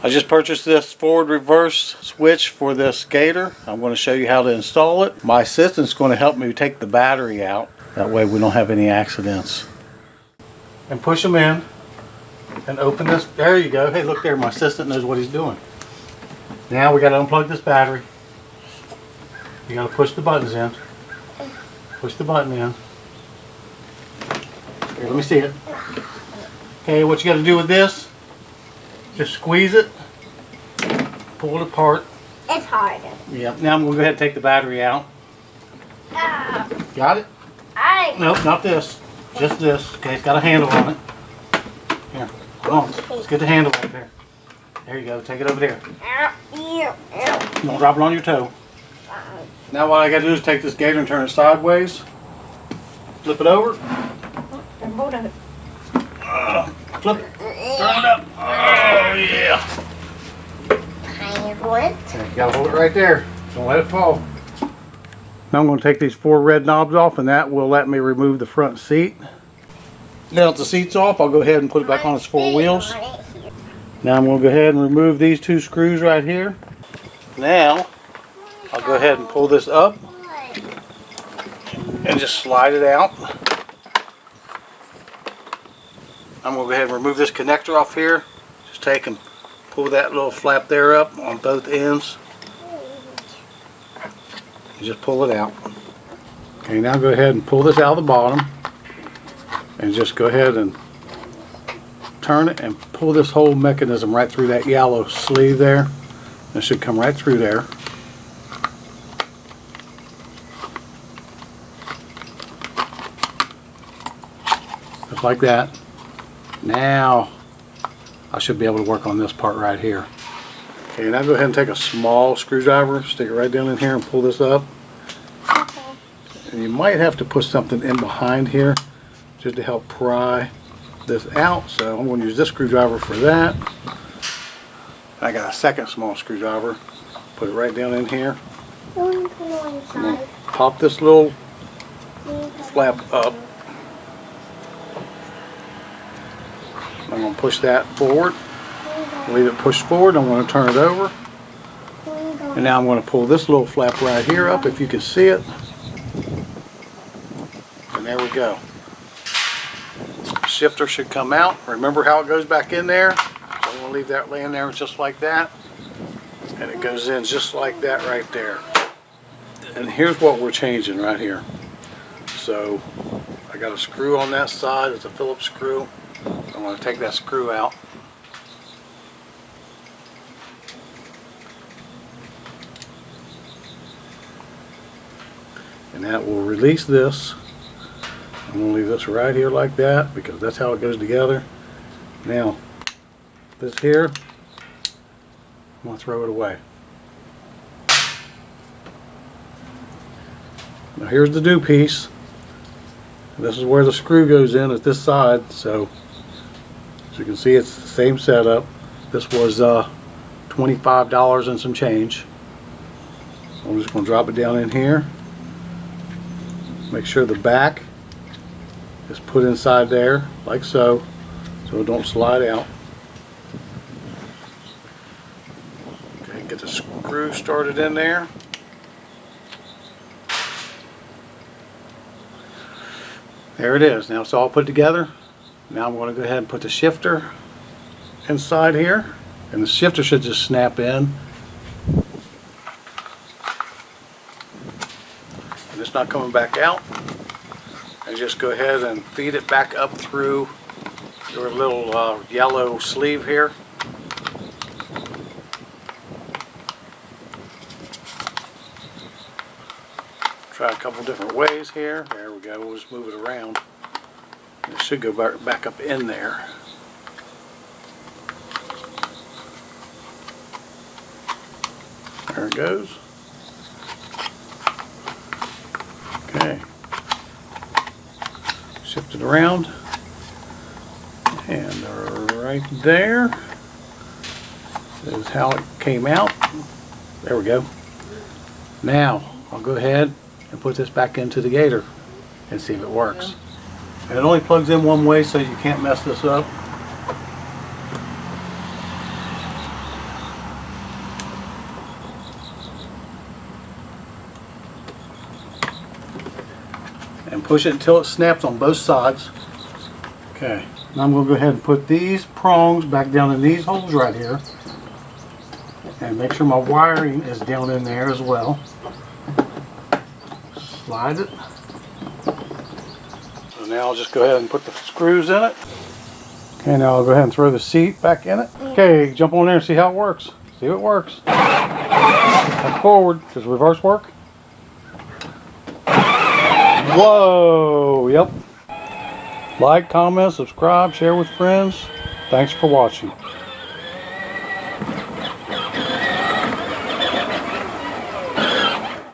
I just purchased this forward reverse switch for this Gator. I'm going to show you how to install it. My assistant's going to help me take the battery out. That way we don't have any accidents. And push them in and open this. There you go. Hey, look there. My assistant knows what he's doing. Now we got to unplug this battery. You got to push the buttons in. Push the button in. Here, let me see it. Okay, what you got to do with this? Just squeeze it, pull it apart. It's hard. Yep. Now I'm going to go ahead and take the battery out. Got it? Nope, not this. Just this. Okay, it's got a handle on it. Here, hold on. Let's get the handle right there. There you go. Take it over there. You don't drop it on your toe. Now what I got to do is take this Gator and turn it sideways. Flip it over. Hold on. Flip it. Turn it up. Oh yeah. Okay, you gotta hold it right there. Don't let it fall. Now I'm going to take these 4 red knobs off, and that will let me remove the front seat. Now that the seat's off, I'll go ahead and put it back on its 4 wheels. Now I'm going to go ahead and remove these 2 screws right here. Now I'll go ahead and pull this up and just slide it out. I'm going to go ahead and remove this connector off here. Just take and pull that little flap there up on both ends. And just pull it out. Okay, now go ahead and pull this out of the bottom. And just go ahead and turn it and pull this whole mechanism right through that yellow sleeve there. It should come right through there. Just like that. Now I should be able to work on this part right here. Okay, now go ahead and take a small screwdriver, stick it right down in here and pull this up. And you might have to put something in behind here just to help pry this out. So I'm going to use this screwdriver for that. I got a second small screwdriver. Put it right down in here. I'm going to pop this little flap up. I'm going to push that forward, leave it pushed forward. I'm going to turn it over, and now I'm going to pull this little flap right here up, if you can see it, and there we go. Shifter should come out. Remember how it goes back in there? So I'm going to leave that laying there just like that, and it goes in just like that right there. And here's what we're changing right here. So I got a screw on that side. It's a Phillips screw. I'm going to take that screw out. And that will release this. I'm going to leave this right here like that because that's how it goes together. Now, this here, I'm going to throw it away. Now here's the new piece. This is where the screw goes in at this side. So as you can see, it's the same setup. This was $25 and some change. I'm just going to drop it down in here. Make sure the back is put inside there, like so it don't slide out. Okay, get the screw started in there. There it is. Now it's all put together. Now I'm going to go ahead and put the shifter inside here, and the shifter should just snap in. And it's not coming back out. And just go ahead and feed it back up through your little yellow sleeve here. Try a couple different ways here. There we go. We'll just move it around. It should go back up in there. There it goes. Okay. Shift it around. And right there is how it came out. There we go. Now I'll go ahead and put this back into the Gator and see if it works. And it only plugs in one way, so you can't mess this up. push it until it snaps on both sides. Okay, now I'm going to go ahead and put these prongs back down in these holes right here. And make sure my wiring is down in there as well. Slide it. So now I'll just go ahead and put the screws in it. Okay, now I'll go ahead and throw the seat back in it. Okay, jump on there and see how it works. See if it works. Back forward. Does reverse work? Whoa, yep. Like, comment, subscribe, share with friends. Thanks for watching.